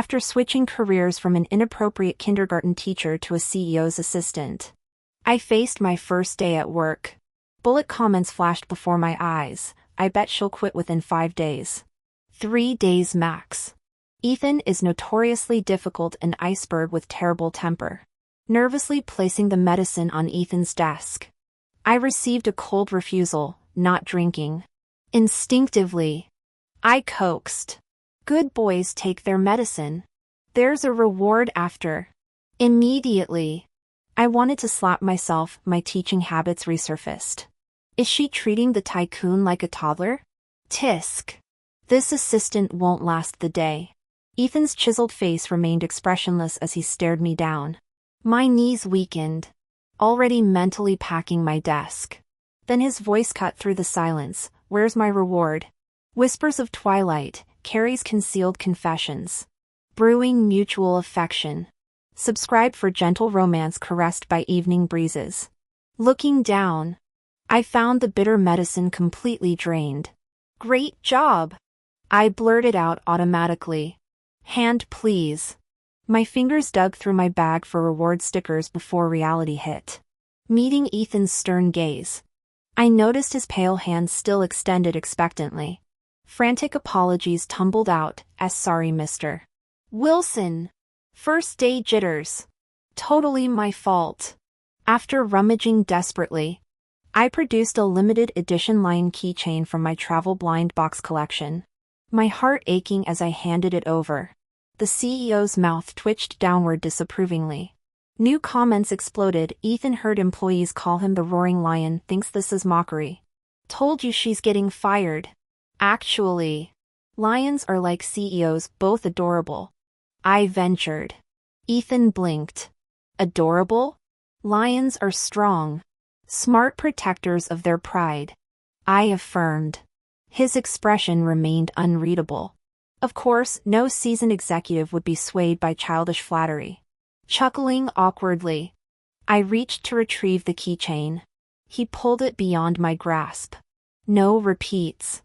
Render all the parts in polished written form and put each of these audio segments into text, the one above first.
after switching careers from an inappropriate kindergarten teacher to a CEO's assistant. I faced my first day at work. Bullet comments flashed before my eyes. I bet she'll quit within 5 days. 3 days max. Ethan is notoriously difficult, an iceberg with terrible temper. Nervously placing the medicine on Ethan's desk. I received a cold refusal, not drinking. Instinctively. I coaxed. Good boys take their medicine. There's a reward after. Immediately. I wanted to slap myself, my teaching habits resurfaced. Is she treating the tycoon like a toddler? Tisk. This assistant won't last the day. Ethan's chiseled face remained expressionless as he stared me down. My knees weakened. Already mentally packing my desk. Then his voice cut through the silence. Where's my reward? Whispers of twilight, Carrie's concealed confessions. Brewing mutual affection. Subscribe for gentle romance caressed by evening breezes. Looking down. I found the bitter medicine completely drained. Great job! I blurted out automatically. Hand please. My fingers dug through my bag for reward stickers before reality hit. Meeting Ethan's stern gaze. I noticed his pale hand still extended expectantly. Frantic apologies tumbled out, as sorry Mr. Wilson. First day jitters. Totally my fault. After rummaging desperately, I produced a limited edition lion keychain from my travel blind box collection. My heart aching as I handed it over. The CEO's mouth twitched downward disapprovingly. New comments exploded. Ethan heard employees call him the roaring lion, thinks this is mockery. Told you she's getting fired. Actually, lions are like CEOs, both adorable. I ventured. Ethan blinked. Adorable? Lions are strong. Smart protectors of their pride. I affirmed. His expression remained unreadable. Of course, no seasoned executive would be swayed by childish flattery. Chuckling awkwardly, I reached to retrieve the keychain. He pulled it beyond my grasp. No repeats.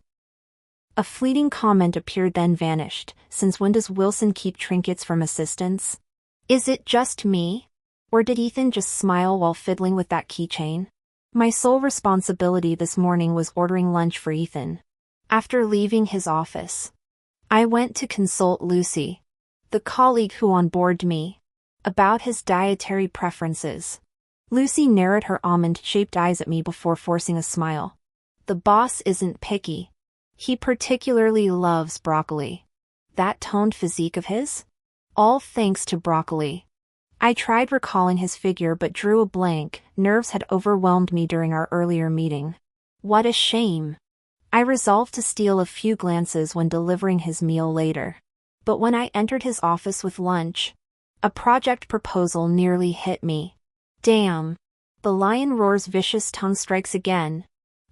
A fleeting comment appeared then vanished. Since when does Wilson keep trinkets from assistants? Is it just me? Or did Ethan just smile while fiddling with that keychain? My sole responsibility this morning was ordering lunch for Ethan. After leaving his office, I went to consult Lucy, the colleague who onboarded me, about his dietary preferences. Lucy narrowed her almond-shaped eyes at me before forcing a smile. The boss isn't picky. He particularly loves broccoli. That toned physique of his? All thanks to broccoli. I tried recalling his figure but drew a blank. Nerves had overwhelmed me during our earlier meeting. What a shame. I resolved to steal a few glances when delivering his meal later. But when I entered his office with lunch, a project proposal nearly hit me. Damn. The lion roars, vicious tongue strikes again.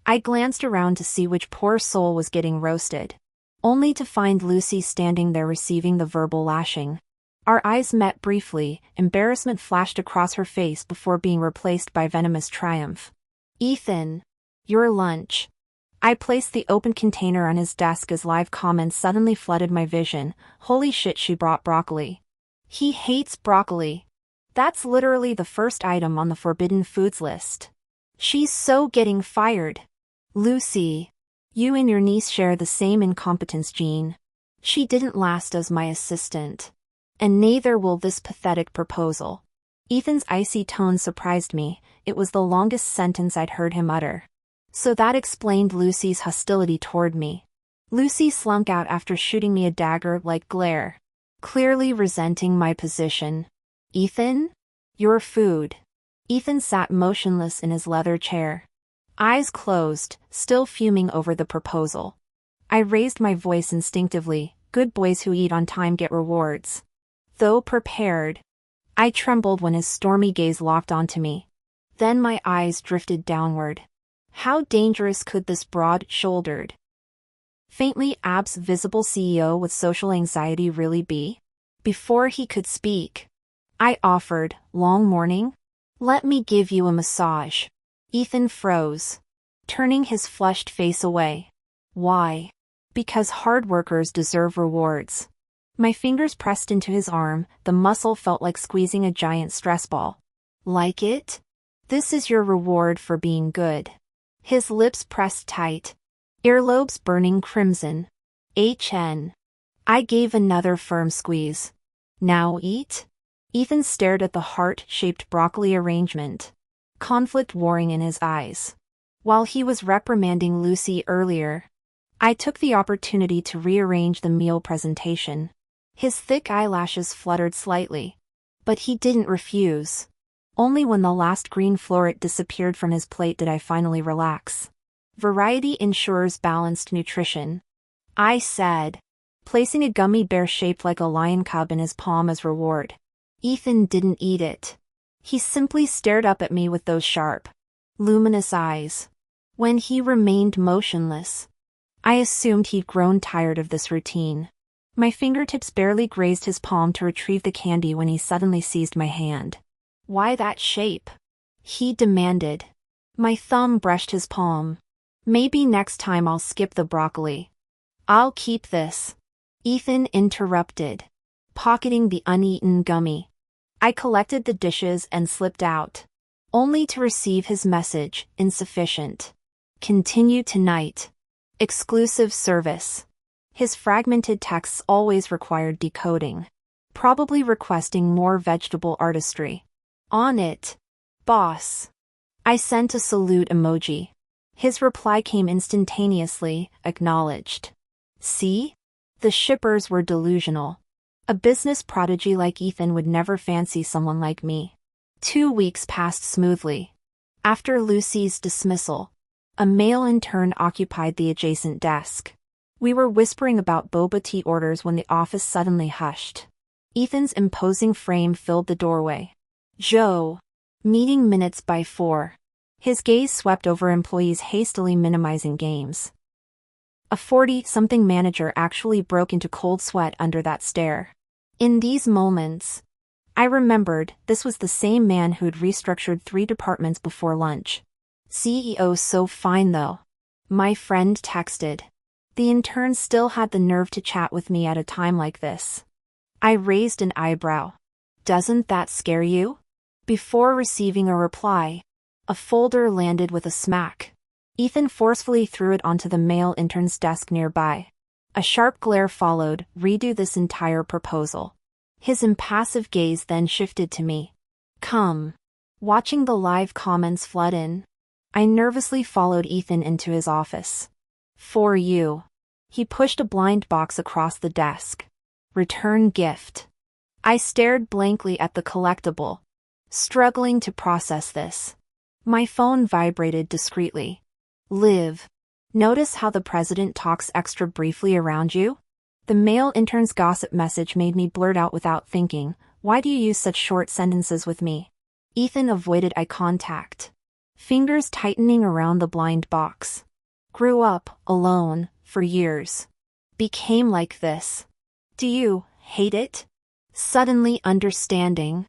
I glanced around to see which poor soul was getting roasted, only to find Lucy standing there receiving the verbal lashing. Our eyes met briefly. Embarrassment flashed across her face before being replaced by venomous triumph. Ethan. Your lunch. I placed the open container on his desk as live comments suddenly flooded my vision. Holy shit, she brought broccoli. He hates broccoli. That's literally the first item on the forbidden foods list. She's so getting fired. Lucy. You and your niece share the same incompetence gene. She didn't last as my assistant. And neither will this pathetic proposal. Ethan's icy tone surprised me. It was the longest sentence I'd heard him utter. So that explained Lucy's hostility toward me. Lucy slunk out after shooting me a dagger-like glare, clearly resenting my position. Ethan? Your food. Ethan sat motionless in his leather chair, eyes closed, still fuming over the proposal. I raised my voice instinctively. Good boys who eat on time get rewards. Though prepared, I trembled when his stormy gaze locked onto me. Then my eyes drifted downward. How dangerous could this broad-shouldered, faintly abs-visible CEO with social anxiety really be? Before he could speak, I offered, long morning? Let me give you a massage. Ethan froze, turning his flushed face away. Why? Because hard workers deserve rewards. My fingers pressed into his arm, the muscle felt like squeezing a giant stress ball. Like it? This is your reward for being good. His lips pressed tight. Earlobes burning crimson. I gave another firm squeeze. Now eat? Ethan stared at the heart-shaped broccoli arrangement, conflict warring in his eyes. While he was reprimanding Lucy earlier, I took the opportunity to rearrange the meal presentation. His thick eyelashes fluttered slightly. But he didn't refuse. Only when the last green floret disappeared from his plate did I finally relax. Variety ensures balanced nutrition, I said, placing a gummy bear shaped like a lion cub in his palm as reward. Ethan didn't eat it. He simply stared up at me with those sharp, luminous eyes. When he remained motionless, I assumed he'd grown tired of this routine. My fingertips barely grazed his palm to retrieve the candy when he suddenly seized my hand. Why that shape? He demanded. My thumb brushed his palm. Maybe next time I'll skip the broccoli. I'll keep this. Ethan interrupted, pocketing the uneaten gummy. I collected the dishes and slipped out, only to receive his message, insufficient. Continue tonight. Exclusive service. His fragmented texts always required decoding, probably requesting more vegetable artistry. On it, boss. I sent a salute emoji. His reply came instantaneously, acknowledged. See? The shippers were delusional. A business prodigy like Ethan would never fancy someone like me. 2 weeks passed smoothly. After Lucy's dismissal, a male intern occupied the adjacent desk. We were whispering about boba tea orders when the office suddenly hushed. Ethan's imposing frame filled the doorway. Joe. Meeting minutes by 4. His gaze swept over employees hastily minimizing games. A 40-something manager actually broke into cold sweat under that stare. In these moments, I remembered this was the same man who'd restructured 3 departments before lunch. CEO so fine though. My friend texted. The intern still had the nerve to chat with me at a time like this. I raised an eyebrow. Doesn't that scare you? Before receiving a reply, a folder landed with a smack. Ethan forcefully threw it onto the male intern's desk nearby. A sharp glare followed, redo this entire proposal. His impassive gaze then shifted to me. Come. Watching the live comments flood in, I nervously followed Ethan into his office. For you. He pushed a blind box across the desk. Return gift. I stared blankly at the collectible, struggling to process this. My phone vibrated discreetly. Liv. Notice how the president talks extra briefly around you? The male intern's gossip message made me blurt out without thinking, why do you use such short sentences with me? Ethan avoided eye contact, fingers tightening around the blind box. Grew up, alone, for years. Became like this. Do you hate it? Suddenly understanding,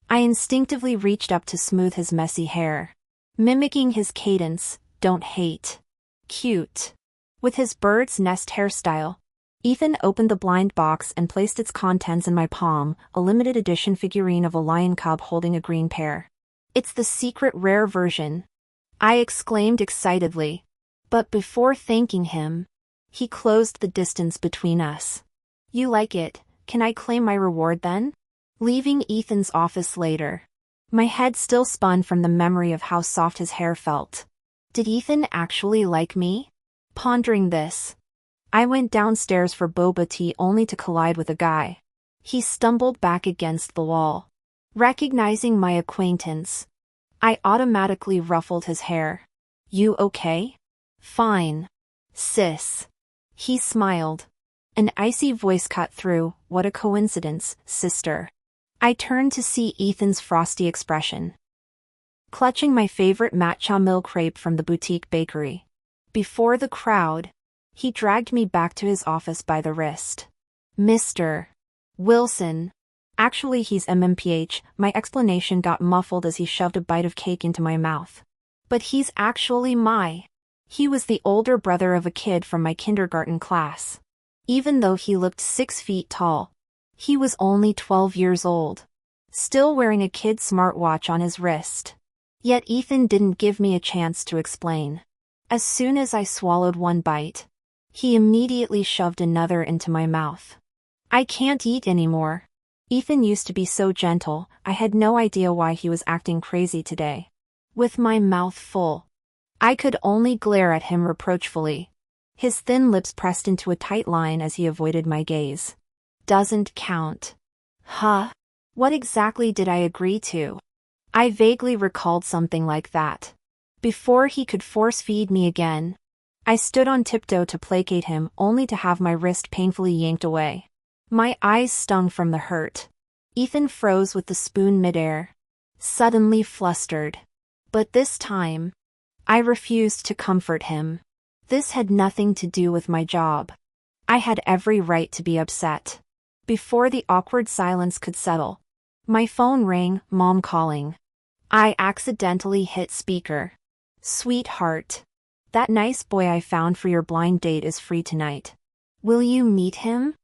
I instinctively reached up to smooth his messy hair. Mimicking his cadence, don't hate. Cute. With his bird's nest hairstyle, Ethan opened the blind box and placed its contents in my palm, a limited edition figurine of a lion cub holding a green pear. It's the secret rare version, I exclaimed excitedly. But before thanking him, he closed the distance between us. You like it, can I claim my reward then? Leaving Ethan's office later, my head still spun from the memory of how soft his hair felt. Did Ethan actually like me? Pondering this, I went downstairs for boba tea only to collide with a guy. He stumbled back against the wall. Recognizing my acquaintance, I automatically ruffled his hair. You okay? Fine. Sis. He smiled. An icy voice cut through, what a coincidence, sister. I turned to see Ethan's frosty expression. Clutching my favorite matcha milk crepe from the boutique bakery. Before the crowd, he dragged me back to his office by the wrist. Mr. Wilson. Actually he's MMPH, my explanation got muffled as he shoved a bite of cake into my mouth. But he's actually He was the older brother of a kid from my kindergarten class. Even though he looked 6 feet tall, He was only 12 years old, still wearing a kid's smartwatch on his wrist. Yet Ethan didn't give me a chance to explain. As soon as I swallowed one bite, he immediately shoved another into my mouth. I can't eat anymore. Ethan used to be so gentle, I had no idea why he was acting crazy today. With my mouth full, I could only glare at him reproachfully. His thin lips pressed into a tight line as he avoided my gaze. Doesn't count. Huh? What exactly did I agree to? I vaguely recalled something like that. Before he could force-feed me again, I stood on tiptoe to placate him, only to have my wrist painfully yanked away. My eyes stung from the hurt. Ethan froze with the spoon midair, suddenly flustered. But this time, I refused to comfort him. This had nothing to do with my job. I had every right to be upset. Before the awkward silence could settle, my phone rang, Mom calling. I accidentally hit speaker. Sweetheart, that nice boy I found for your blind date is free tonight. Will you meet him?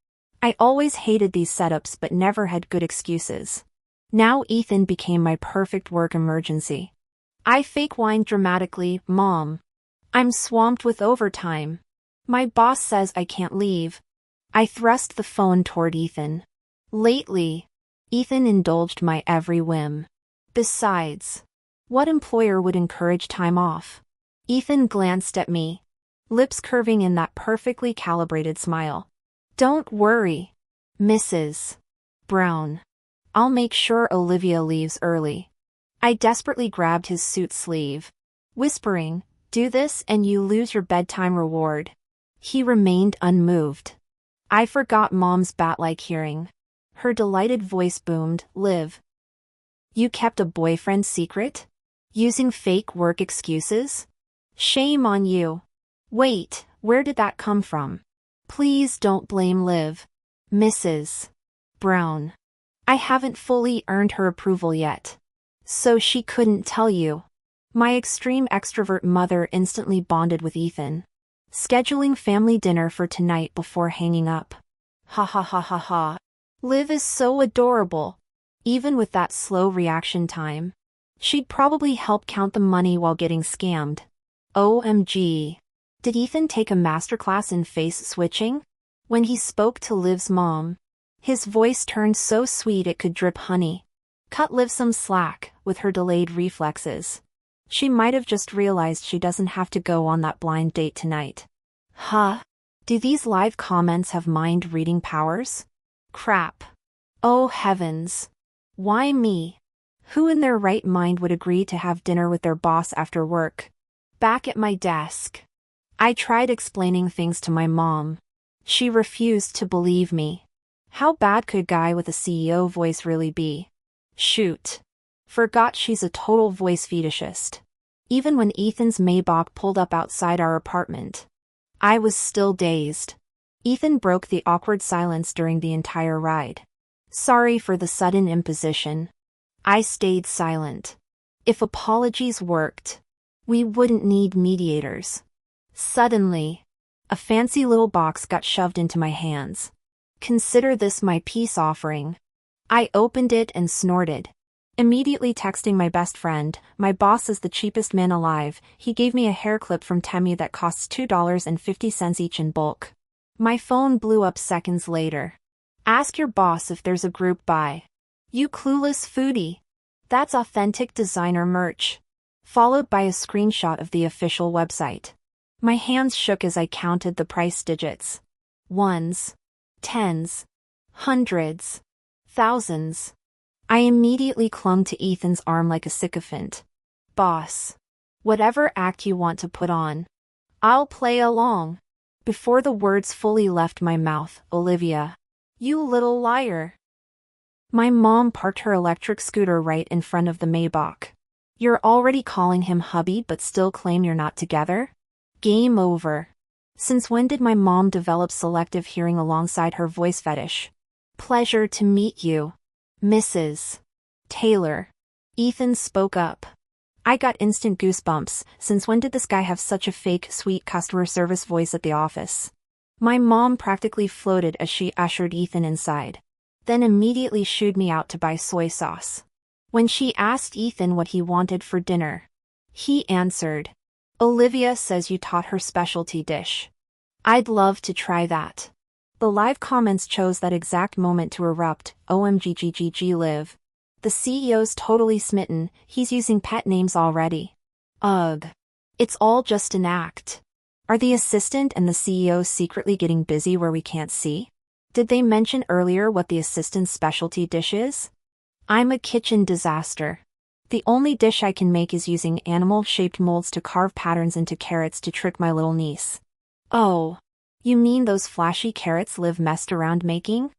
I always hated these setups but never had good excuses. Now Ethan became my perfect work emergency. I fake whined dramatically, Mom, I'm swamped with overtime. My boss says I can't leave. I thrust the phone toward Ethan. Lately, Ethan indulged my every whim. Besides, what employer would encourage time off? Ethan glanced at me, lips curving in that perfectly calibrated smile. Don't worry, Mrs. Brown. I'll make sure Olivia leaves early. I desperately grabbed his suit sleeve, whispering, do this and you lose your bedtime reward. He remained unmoved. I forgot Mom's bat-like hearing. Her delighted voice boomed, Liv. You kept a boyfriend secret? Using fake work excuses? Shame on you. Wait, where did that come from? Please don't blame Liv, Mrs. Brown. I haven't fully earned her approval yet. So she couldn't tell you. My extreme extrovert mother instantly bonded with Ethan, scheduling family dinner for tonight before hanging up. Ha ha ha ha ha. Liv is so adorable. Even with that slow reaction time, she'd probably help count the money while getting scammed. OMG. Did Ethan take a masterclass in face switching? When he spoke to Liv's mom, his voice turned so sweet it could drip honey. Cut Liv some slack with her delayed reflexes. She might have just realized she doesn't have to go on that blind date tonight. Huh? Do these live comments have mind-reading powers? Crap. Oh heavens. Why me? Who in their right mind would agree to have dinner with their boss after work? Back at my desk, I tried explaining things to my mom. She refused to believe me. How bad could a guy with a CEO voice really be? Shoot. Forgot she's a total voice fetishist. Even when Ethan's Maybach pulled up outside our apartment, I was still dazed. Ethan broke the awkward silence during the entire ride. Sorry for the sudden imposition. I stayed silent. If apologies worked, we wouldn't need mediators. Suddenly, a fancy little box got shoved into my hands. Consider this my peace offering. I opened it and snorted, immediately texting my best friend. My boss is the cheapest man alive. He gave me a hair clip from Temu that costs $2.50 each in bulk. My phone blew up seconds later. Ask your boss if there's a group buy. You clueless foodie. That's authentic designer merch. Followed by a screenshot of the official website. My hands shook as I counted the price digits. Ones, tens, hundreds, thousands. I immediately clung to Ethan's arm like a sycophant. Boss. Whatever act you want to put on, I'll play along. Before the words fully left my mouth, Olivia. You little liar. My mom parked her electric scooter right in front of the Maybach. You're already calling him hubby but still claim you're not together? Game over. Since when did my mom develop selective hearing alongside her voice fetish? Pleasure to meet you, Mrs. Taylor. Ethan spoke up. I got instant goosebumps. Since when did this guy have such a fake, sweet customer service voice at the office? My mom practically floated as she ushered Ethan inside. then immediately shooed me out to buy soy sauce. When she asked Ethan what he wanted for dinner, he answered, "Olivia says you taught her specialty dish. I'd love to try that." The live comments chose that exact moment to erupt, "OMGGGG live. The CEO's totally smitten, he's using pet names already. Ugh. It's all just an act. Are the assistant and the CEO secretly getting busy where we can't see? Did they mention earlier what the assistant's specialty dish is? I'm a kitchen disaster. The only dish I can make is using animal-shaped molds to carve patterns into carrots to trick my little niece." "Oh. You mean those flashy carrots Liv messed around making?"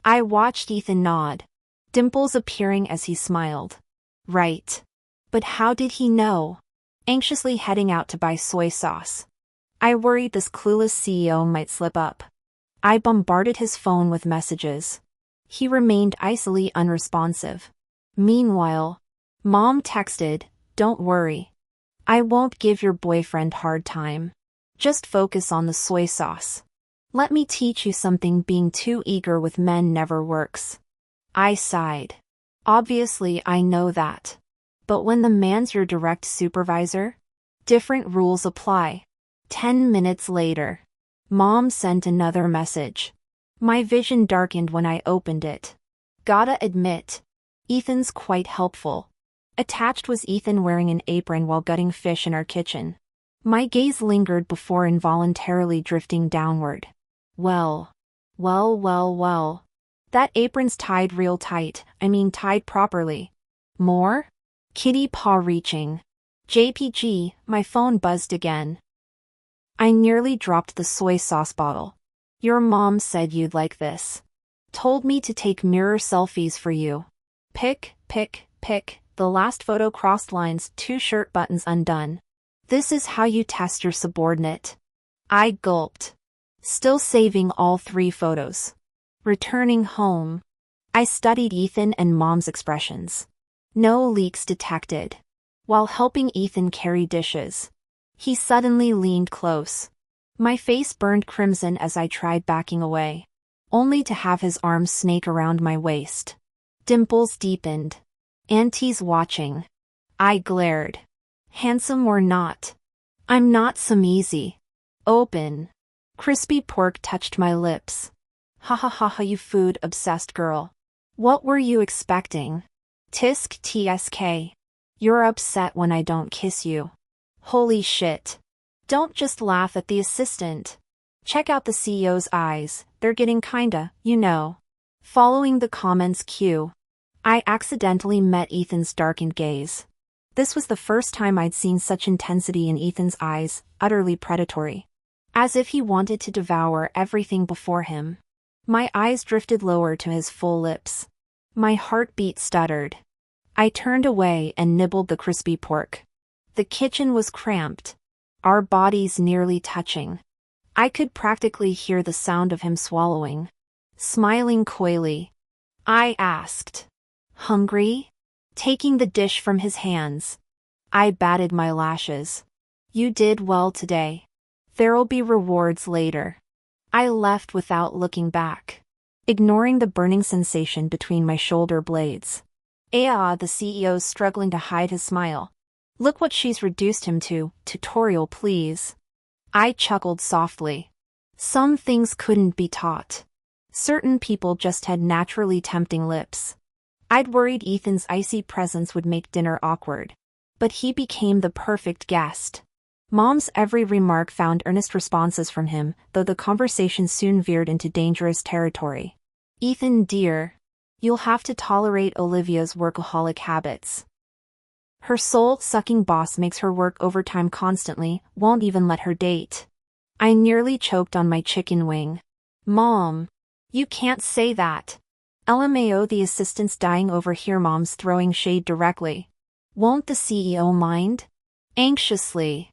I watched Ethan nod, dimples appearing as he smiled. "Right. But how did he know?" Anxiously heading out to buy soy sauce. I worried this clueless CEO might slip up. I bombarded his phone with messages. He remained icily unresponsive. Meanwhile, Mom texted, "Don't worry. I won't give your boyfriend hard time. Just focus on the soy sauce. Let me teach you something, being too eager with men never works." I sighed. Obviously I know that. But when the man's your direct supervisor, different rules apply. 10 minutes later, Mom sent another message. My vision darkened when I opened it. Gotta admit, Ethan's quite helpful. Attached was Ethan wearing an apron while gutting fish in our kitchen. My gaze lingered before involuntarily drifting downward. Well. That apron's tied real tight, tied properly. More? Kitty paw reaching. JPG, my phone buzzed again. I nearly dropped the soy sauce bottle. "Your mom said you'd like this. Told me to take mirror selfies for you. Pick. The last photo crossed lines, 2 shirt buttons undone. This is how you test your subordinate." I gulped. Still saving all 3 photos. Returning home, I studied Ethan and Mom's expressions. No leaks detected. While helping Ethan carry dishes, he suddenly leaned close. My face burned crimson as I tried backing away, only to have his arms snake around my waist. Dimples deepened. "Auntie's watching." I glared. Handsome or not, I'm not some easy. Open. Crispy pork touched my lips. Ha ha ha ha, you food-obsessed girl. What were you expecting? Tisk tsk. You're upset when I don't kiss you. Holy shit. Don't just laugh at the assistant. Check out the CEO's eyes, they're getting kinda, Following the comments cue, I accidentally met Ethan's darkened gaze. This was the first time I'd seen such intensity in Ethan's eyes, utterly predatory. As if he wanted to devour everything before him. My eyes drifted lower to his full lips. My heartbeat stuttered. I turned away and nibbled the crispy pork. The kitchen was cramped, our bodies nearly touching. I could practically hear the sound of him swallowing. Smiling coyly, I asked, "Hungry?" Taking the dish from his hands, I batted my lashes. "You did well today. There'll be rewards later." I left without looking back, ignoring the burning sensation between my shoulder blades. The CEO's struggling to hide his smile. "Look what she's reduced him to, tutorial please." I chuckled softly. Some things couldn't be taught. Certain people just had naturally tempting lips. I'd worried Ethan's icy presence would make dinner awkward. But he became the perfect guest. Mom's every remark found earnest responses from him, though the conversation soon veered into dangerous territory. "Ethan dear, you'll have to tolerate Olivia's workaholic habits. Her soul-sucking boss makes her work overtime constantly, won't even let her date." I nearly choked on my chicken wing. "Mom, you can't say that." LMAO, the assistant's dying over here. Mom's throwing shade directly. "Won't the CEO mind?" Anxiously,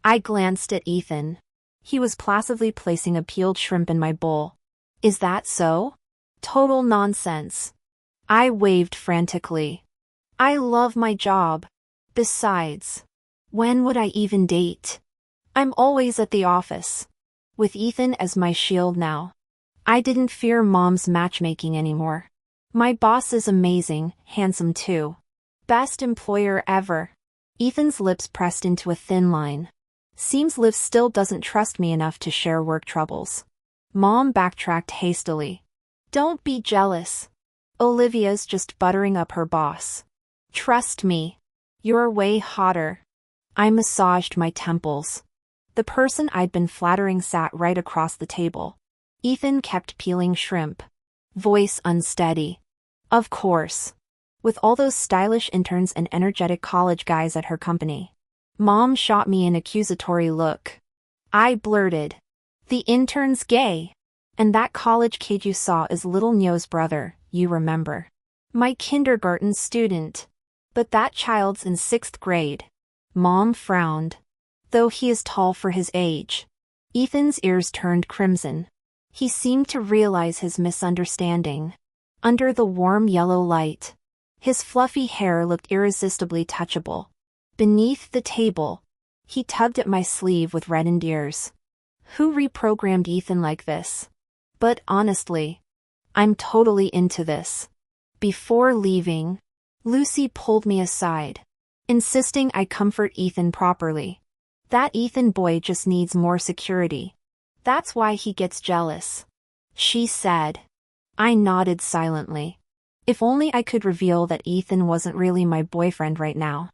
I glanced at Ethan. He was placidly placing a peeled shrimp in my bowl. "Is that so?" "Total nonsense." I waved frantically. "I love my job. Besides, when would I even date? I'm always at the office. With Ethan as my shield now, I didn't fear Mom's matchmaking anymore. My boss is amazing, handsome too. Best employer ever. Ethan's lips pressed into a thin line. Seems Liv still doesn't trust me enough to share work troubles. Mom backtracked hastily. Don't be jealous. Olivia's just buttering up her boss. Trust me. You're way hotter. I massaged my temples. The person I'd been flattering sat right across the table. Ethan kept peeling shrimp. Voice unsteady. Of course. With all those stylish interns and energetic college guys at her company. Mom shot me an accusatory look. I blurted. The intern's gay. And that college kid you saw is little Nyo's brother, you remember. My kindergarten student. But that child's in 6th grade. Mom frowned. Though he is tall for his age. Ethan's ears turned crimson. He seemed to realize his misunderstanding. Under the warm yellow light. His fluffy hair looked irresistibly touchable. Beneath the table. He tugged at my sleeve with reddened ears. Who reprogrammed Ethan like this? But honestly, I'm totally into this. Before leaving, Lucy pulled me aside, insisting I comfort Ethan properly. That Ethan boy just needs more security. That's why he gets jealous. She said. I nodded silently. If only I could reveal that Ethan wasn't really my boyfriend right now.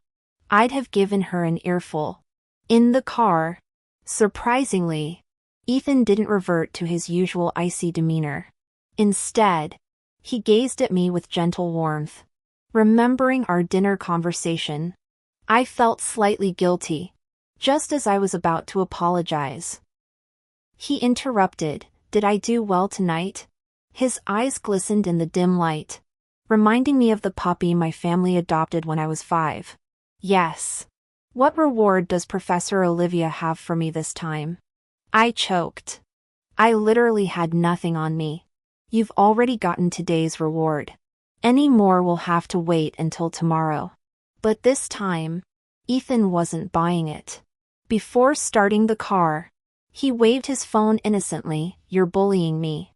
I'd have given her an earful. In the car. Surprisingly, Ethan didn't revert to his usual icy demeanor. Instead, he gazed at me with gentle warmth. Remembering our dinner conversation, I felt slightly guilty, just as I was about to apologize. He interrupted, Did I do well tonight? His eyes glistened in the dim light, reminding me of the puppy my family adopted when I was 5. Yes. What reward does Professor Olivia have for me this time? I choked. I literally had nothing on me. You've already gotten today's reward. Any more will have to wait until tomorrow. But this time, Ethan wasn't buying it. Before starting the car, he waved his phone innocently. You're bullying me.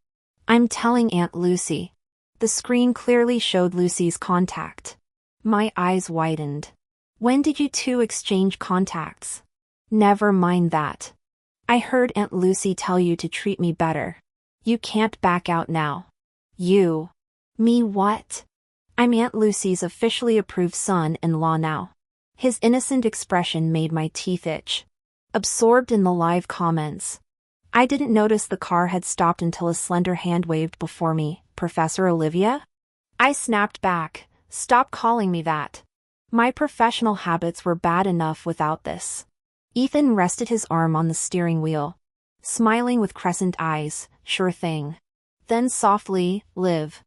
I'm telling Aunt Lucy. The screen clearly showed Lucy's contact. My eyes widened. When did you two exchange contacts? Never mind that. I heard Aunt Lucy tell you to treat me better. You can't back out now. You. Me what? I'm Aunt Lucy's officially approved son-in-law now. His innocent expression made my teeth itch. Absorbed in the live comments. I didn't notice the car had stopped until a slender hand waved before me. Professor Olivia? I snapped back. Stop calling me that. My professional habits were bad enough without this. Ethan rested his arm on the steering wheel, smiling with crescent eyes. Sure thing. Then softly, Liv.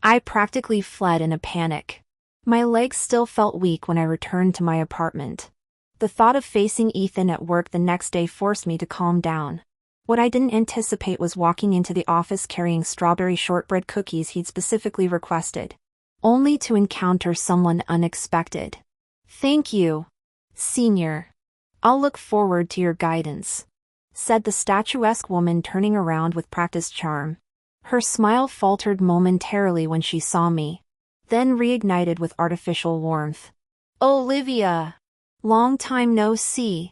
I practically fled in a panic. My legs still felt weak when I returned to my apartment. The thought of facing Ethan at work the next day forced me to calm down. What I didn't anticipate was walking into the office carrying strawberry shortbread cookies he'd specifically requested, only to encounter someone unexpected. Thank you, Senior. I'll look forward to your guidance, said the statuesque woman turning around with practiced charm. Her smile faltered momentarily when she saw me, then reignited with artificial warmth. Olivia! Long time no see.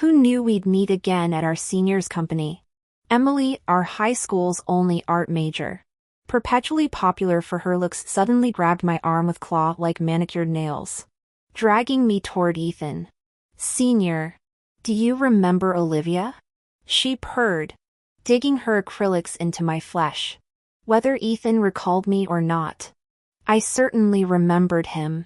Who knew we'd meet again at our seniors company? Emily, our high school's only art major, perpetually popular for her looks, suddenly grabbed my arm with claw-like manicured nails, dragging me toward Ethan. Senior, do you remember Olivia? She purred, digging her acrylics into my flesh. Whether Ethan recalled me or not, I certainly remembered him.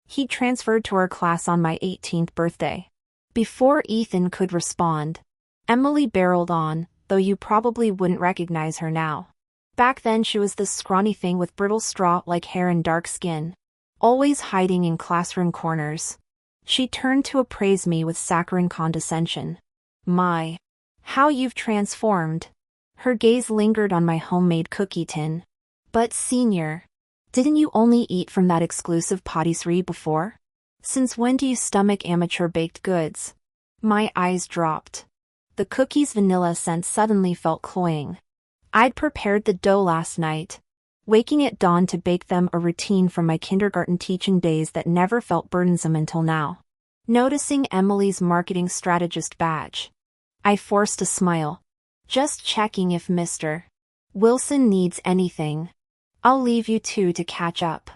He transferred to our class on my 18th birthday. Before Ethan could respond, Emily barreled on, though you probably wouldn't recognize her now. Back then she was this scrawny thing with brittle straw-like hair and dark skin, always hiding in classroom corners. She turned to appraise me with saccharine condescension. My, how you've transformed. Her gaze lingered on my homemade cookie tin. But Senior, didn't you only eat from that exclusive patisserie before? Since when do you stomach amateur baked goods? My eyes dropped. The cookie's vanilla scent suddenly felt cloying. I'd prepared the dough last night, waking at dawn to bake them, a routine from my kindergarten teaching days that never felt burdensome until now. Noticing Emily's marketing strategist badge, I forced a smile. Just checking if Mr. Wilson needs anything. I'll leave you two to catch up.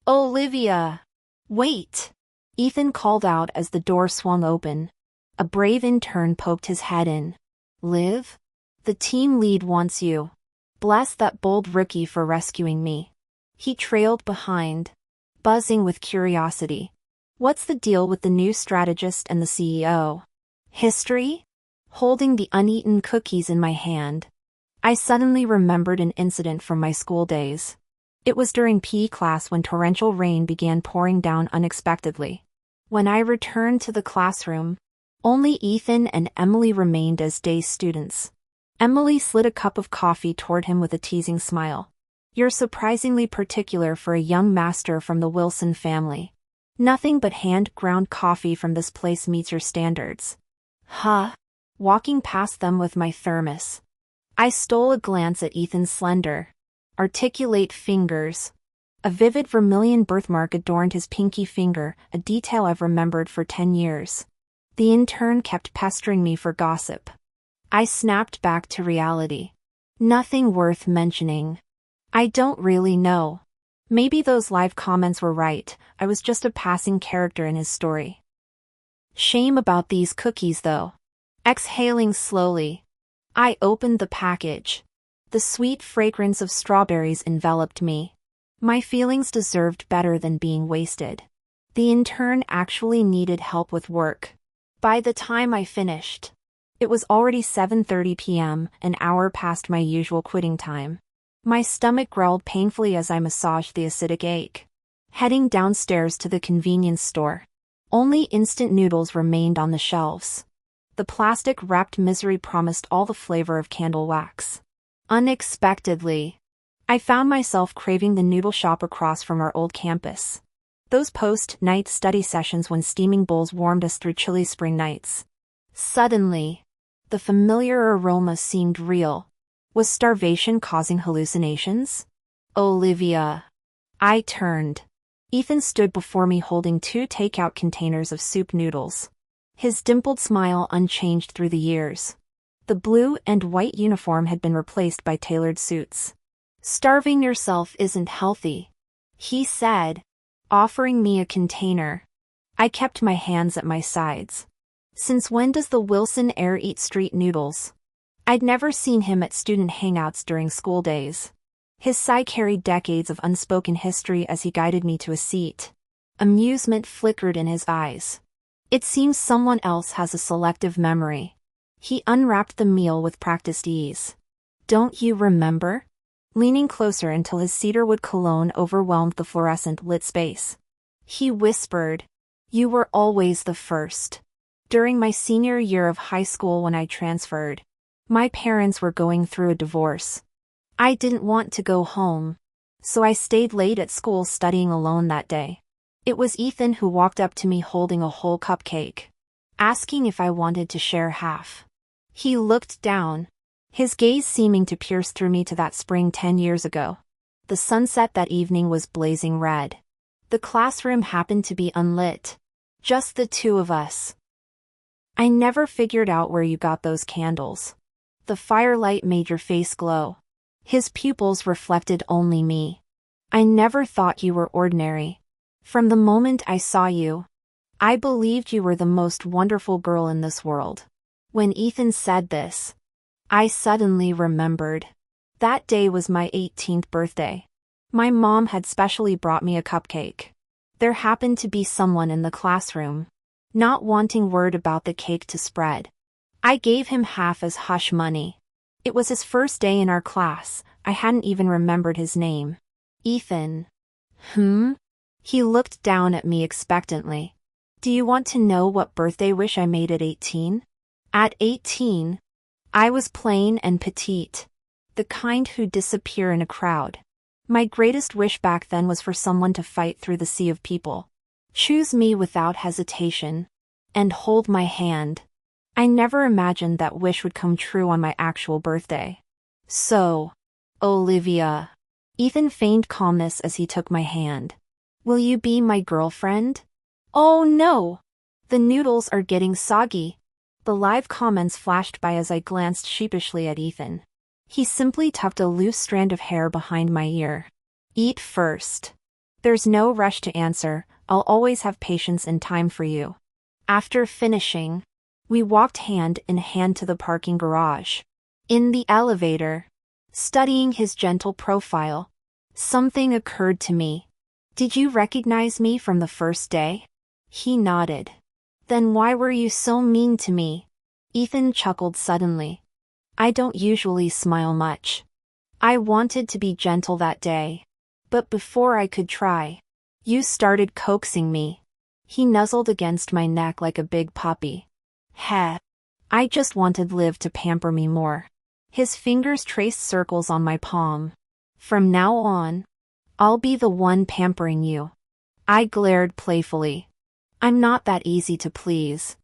Olivia! Wait! Ethan called out as the door swung open. A brave intern poked his head in. Liv? The team lead wants you. Bless that bold rookie for rescuing me. He trailed behind, buzzing with curiosity. What's the deal with the new strategist and the CEO? History? Holding the uneaten cookies in my hand, I suddenly remembered an incident from my school days. It was during PE class when torrential rain began pouring down unexpectedly. When I returned to the classroom, only Ethan and Emily remained as day students. Emily slid a cup of coffee toward him with a teasing smile. You're surprisingly particular for a young master from the Wilson family. Nothing but hand-ground coffee from this place meets your standards. Huh? Walking past them with my thermos, I stole a glance at Ethan's slender, articulate fingers. A vivid vermilion birthmark adorned his pinky finger, a detail I've remembered for 10 years. The intern kept pestering me for gossip. I snapped back to reality. Nothing worth mentioning. I don't really know. Maybe those live comments were right, I was just a passing character in his story. Shame about these cookies though. Exhaling slowly, I opened the package. The sweet fragrance of strawberries enveloped me. My feelings deserved better than being wasted. The intern actually needed help with work. By the time I finished, it was already 7:30 p.m., an hour past my usual quitting time. My stomach growled painfully as I massaged the acidic ache. Heading downstairs to the convenience store. Only instant noodles remained on the shelves. The plastic-wrapped misery promised all the flavor of candle wax. Unexpectedly, I found myself craving the noodle shop across from our old campus. Those post-night study sessions when steaming bowls warmed us through chilly spring nights. Suddenly, the familiar aroma seemed real. Was starvation causing hallucinations? Olivia. I turned. Ethan stood before me holding 2 takeout containers of soup noodles. His dimpled smile unchanged through the years. The blue and white uniform had been replaced by tailored suits. Starving yourself isn't healthy, he said, offering me a container. I kept my hands at my sides. Since when does the Wilson heir eat street noodles? I'd never seen him at student hangouts during school days. His sigh carried decades of unspoken history as he guided me to a seat. Amusement flickered in his eyes. It seems someone else has a selective memory. He unwrapped the meal with practiced ease. Don't you remember? Leaning closer until his cedarwood cologne overwhelmed the fluorescent lit space. He whispered, "You were always the first." During my senior year of high school when I transferred, my parents were going through a divorce. I didn't want to go home, so I stayed late at school studying alone that day. It was Ethan who walked up to me holding a whole cupcake, asking if I wanted to share half. He looked down, his gaze seeming to pierce through me to that spring 10 years ago. The sunset that evening was blazing red. The classroom happened to be unlit. Just the two of us. I never figured out where you got those candles. The firelight made your face glow. His pupils reflected only me. I never thought you were ordinary. From the moment I saw you, I believed you were the most wonderful girl in this world. When Ethan said this, I suddenly remembered. That day was my 18th birthday. My mom had specially brought me a cupcake. There happened to be someone in the classroom, not wanting word about the cake to spread. I gave him half as hush money. It was his first day in our class. I hadn't even remembered his name. Ethan. He looked down at me expectantly. Do you want to know what birthday wish I made at 18? At 18, I was plain and petite. The kind who'd disappear in a crowd. My greatest wish back then was for someone to fight through the sea of people. Choose me without hesitation. And hold my hand. I never imagined that wish would come true on my actual birthday. So, Olivia, Ethan feigned calmness as he took my hand. Will you be my girlfriend? Oh no! The noodles are getting soggy. The live comments flashed by as I glanced sheepishly at Ethan. He simply tucked a loose strand of hair behind my ear. Eat first. There's no rush to answer, I'll always have patience and time for you. After finishing, we walked hand in hand to the parking garage. In the elevator, studying his gentle profile, something occurred to me. Did you recognize me from the first day? He nodded. Then why were you so mean to me? Ethan chuckled suddenly. I don't usually smile much. I wanted to be gentle that day. But before I could try, you started coaxing me. He nuzzled against my neck like a big puppy. Heh. I just wanted Liv to pamper me more. His fingers traced circles on my palm. From now on, I'll be the one pampering you. I glared playfully. I'm not that easy to please.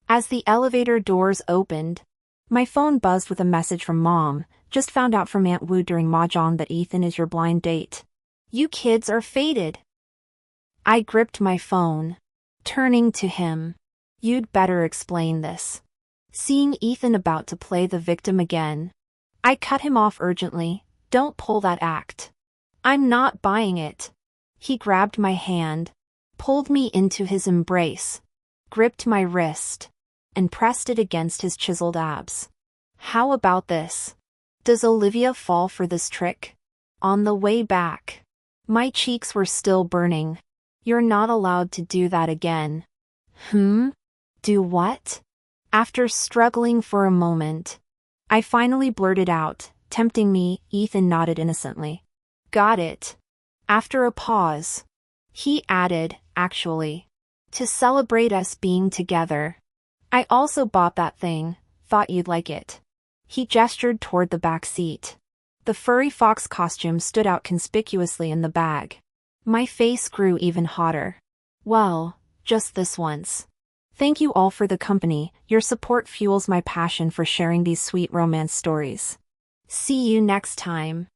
As the elevator doors opened, my phone buzzed with a message from Mom. Just found out from Aunt Wu during Mahjong that Ethan is your blind date. You kids are fated. I gripped my phone, turning to him. You'd better explain this. Seeing Ethan about to play the victim again, I cut him off urgently. Don't pull that act. I'm not buying it. He grabbed my hand, pulled me into his embrace, gripped my wrist, and pressed it against his chiseled abs. How about this? Does Olivia fall for this trick? On the way back, my cheeks were still burning. You're not allowed to do that again. Do what? After struggling for a moment, I finally blurted out, tempting me. Ethan nodded innocently. Got it. After a pause, he added, actually, to celebrate us being together, I also bought that thing, thought you'd like it. He gestured toward the back seat. The furry fox costume stood out conspicuously in the bag. My face grew even hotter. Well, just this once. Thank you all for the company. Your support fuels my passion for sharing these sweet romance stories. See you next time.